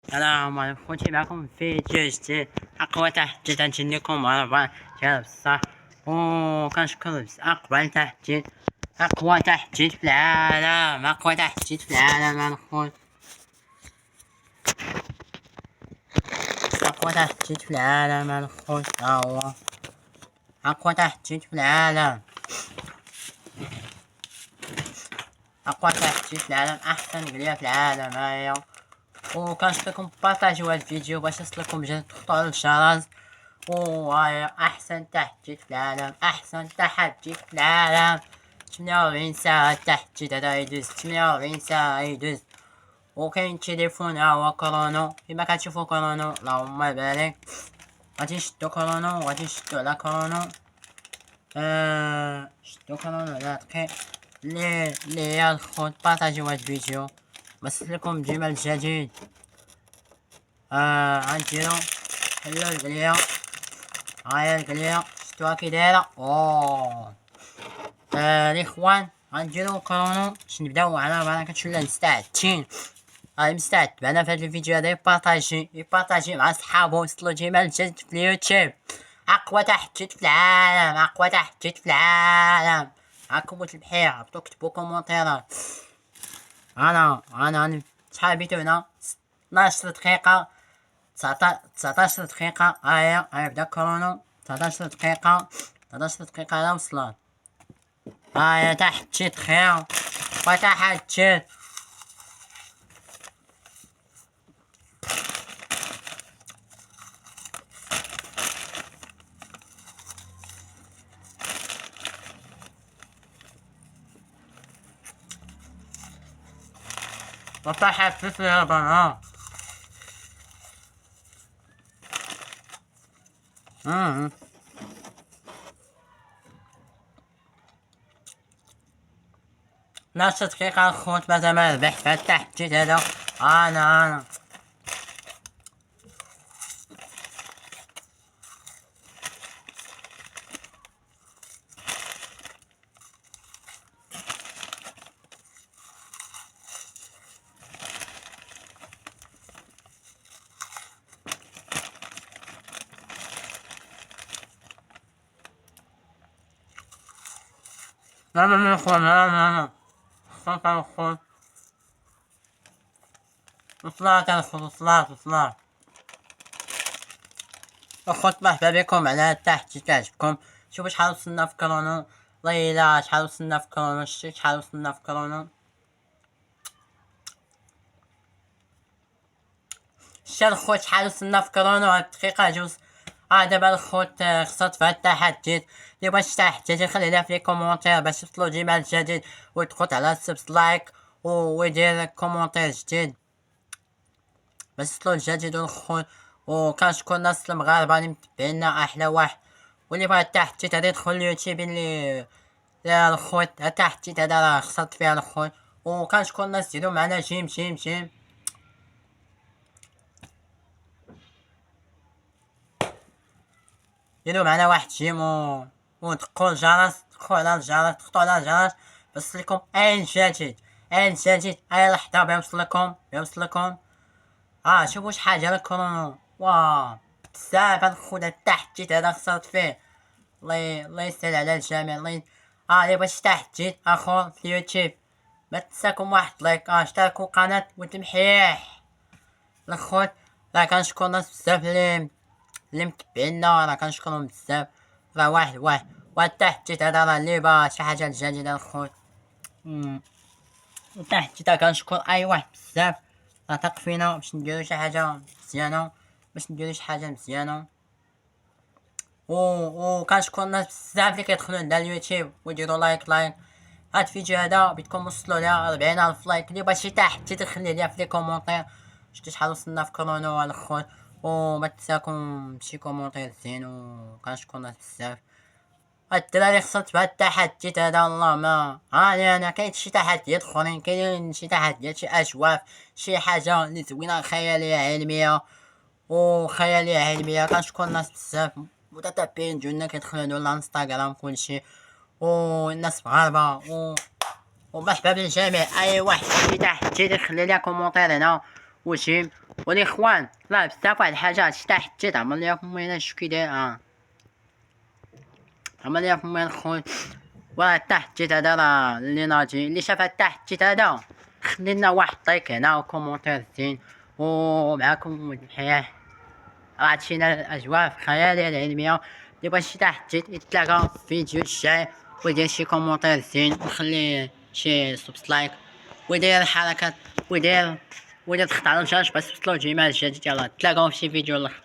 السلام عليكم خوتي، معكم فيديو جديد. أقوى تحديث غنجي لكم مرحبا ديال بصح، وكنشكر بزاف أقوى تحديث، أقوى تحديث في العالم، أقوى تحديث في العالم الخوت، أقوى تحديث في العالم الخوت، ها هو أقوى تحديث في العالم، أقوى تحديث في العالم، أحسن قلية في العالم. هاهي وكنشكركم بارطاجيو هاد الفيديو باش يوصلكم جد، تخطوا على الجرس. وهاي أحسن تحديث في العالم، أحسن تحدي في العالم. 48 ساعة التحديث هدا يدوز، 48 ساعة يدوز. وكاين تليفون ها هو كرونو، كيما كتشوفو كرونو اللهم بارك. غادي نشدو كرونو، غادي نشدو على كرونو، شدو كرونو على دقيق لي هي الخوت. بارطاجيو هاد الفيديو باش لكم ديما الجديد. غنديرو حلو القلية، هاهي القلية شفتوها كي دايرة. الاخوان غنديرو كرونو باش نبداو على بركة الله. مستعدين؟ مستعد معنا في هاد الفيديو هذا. يبارطاجي مع صحابو، وصلو ديما الجديد في اليوتيوب. اقوى تحديث في العالم، اقوى تحديث في العالم. راكم موت البحيرة، هبطو كتبو كومونتيرات. انا شحال بيتو هنا؟ 12 دقيقة، 19 دقيقة. هاهي بدا كرونو. 19 دقيقة، 19 دقيقة على وصلت. هاهي تحديث خير وتحديث. وتحدث يا بنات. نفس دقيقة الخوت، مازال ما ربحت في التحديث هذا. أنا لا لا الخوت، لا خطأ الخوت. وصلات الخوت، وصلات الخوت. مرحبا بكم على التحديث. عجبكم؟ شوفوا شحال وصلنا في كرونو. ليلى شحال وصلنا في كرونو، شتي شحال وصلنا في كرونو. شتي الخوت شحال وصلنا في كرونو. هاد الدقيقة جوج. دابا الخوت خسرت في هاد التحديث. اللي بغا شي تحديث يخليها في لي كومونتير باش يوصلو ديما الجديد، ويضغط على السبسلايك ويدير كومونتير جديد باش يوصلو الجديد الخوت. وكنشكر الناس المغاربة اللي متبعينا أحلى واحد. واللي بغا التحديث هدا يدخل اليوتيوب اللي الخوت. التحديث هدا راه خسرت فيها الخوت. وكنشكر الناس ديرو معنا جيم. ديرو معنا واحد جيم ودقوا الجرس، دقوا على الجرس، تخطوا على الجرس باش لكم اي جديد، اي لحظة بيوصلكم. شوفوا شحال ديال الكرونو. واو بزاف الخوت. التحديث هذا خسرت فيه. الله يسهل على الجميع. الله اللي بغى شي تحديث اخر في اليوتيوب ما تنساكم واحد لايك، اشتركوا القناة وتمحيح الخوت. راه كنشكر الناس بزاف اللي متبعينا، راه كنشكرهم بزاف. راه واحد والتحديث هذا راه اللي بغا شي حاجة جديدة الخوت. التحديث كنشكر اي واحد بزاف راه ثق فينا باش نديرو شي حاجة مزيانة، وكنشكر الناس بزاف اللي كيدخلوا عندنا اليوتيوب ويديروا لايك. هاد الفيديو هذا بيتكم وصلوا ليها 40,000 لايك. اللي بغا شي تحديث يخلي ليا في لي كومونتير. شتي شحال وصلنا في كرونو الخوت. وما تنساكم شي كومونتير زين. وكنشكر الناس بزاف. الدراري خسرت بهاد التحديات هذا. الله ما انا كاين شي تحديات اخرين، كاين شي تحديات شي اشواف، شي حاجه اللي زوينه خياليه علميه. كنشكر الناس بزاف متتبعين ديالنا كيدخلوا عندنا الانستغرام كلشي، والناس مغاربه. ومرحبا بالجميع. اي واحد شي تحديات يخلي ليا كومونتير هنا وجيم والاخوان لا بزاف واحد الحاجات شتا حتى تعمل ليكم وين شو كي داير عمل ليكم وين خويا وراه تحت جيت هذا راه اللي ناجي اللي شاف تحت جيت هذا خلي لنا واحد لايك هنا وكومونتير زين ومعاكم الحياة عطينا الاجواء في خيالية العلمية اللي بغى شي تحت جيت نتلاقى في فيديو الجاي ويدير شي كومونتير زين وخلي شي سبسلايك ويدير الحركات ويدير تخط على الجرس باش توصلو جميع الجديد. يلا نتلاقاو في شي فيديو الاخر.